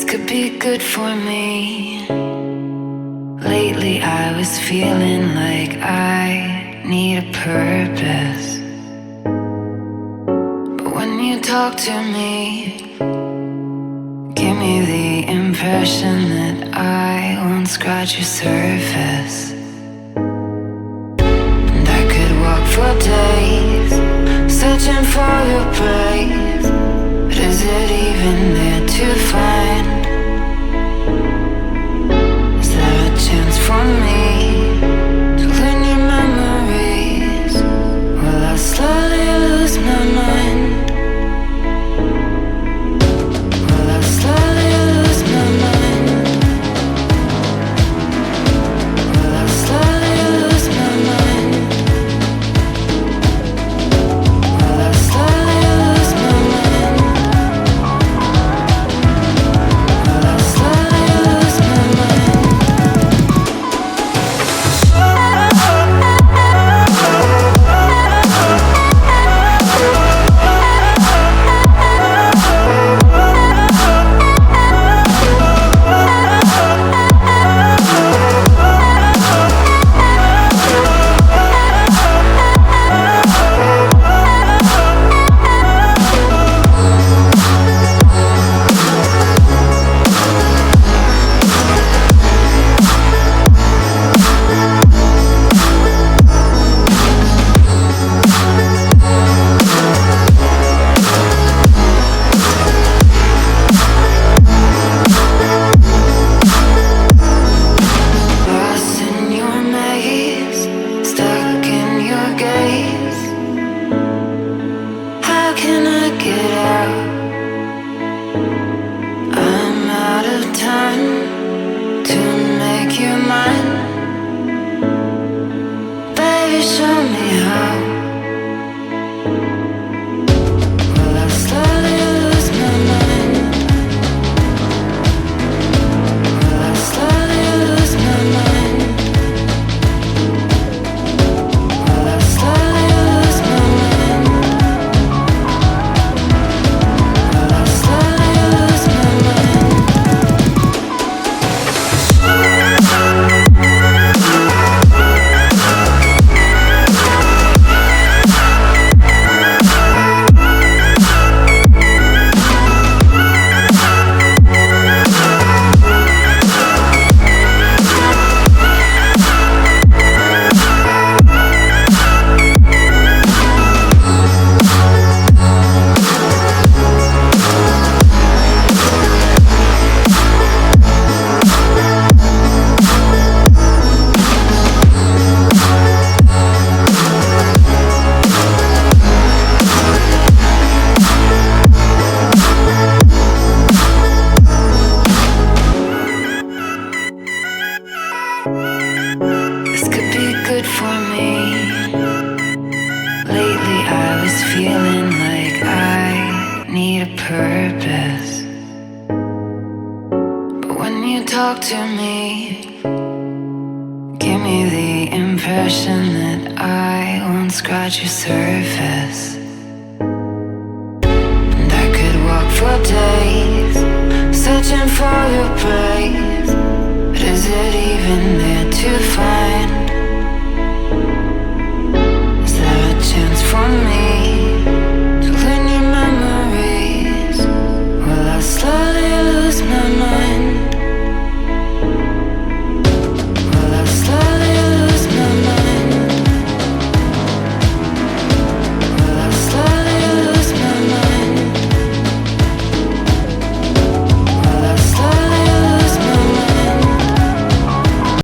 could be good for me. Lately I was feeling like I need a purpose. But when you talk to me, give me the impression that I won't scratch your surface. And I could walk for days, searching for your praise. But is it even there to find? Is there a chance for me to learn your memories? Will I slowly lose my mind? Will I slowly lose my mind? Will I slowly lose my mind? Will I slowly lose my mind? Will I slowly lose my mind? Lost in your maze, stuck in your gaze. How can I get out? I'm out of time to make you mine. Baby, show me how. Will I slowly lose my mind? Will I slowly lose my mind? Will I slowly lose my mind? Will I slowly lose my mind? This could be good for me. Lately I was feeling like I need a purpose. But when you talk to me, give me the impression that I won't scratch your surface. And I could walk for days, searching for your praise. But is it even there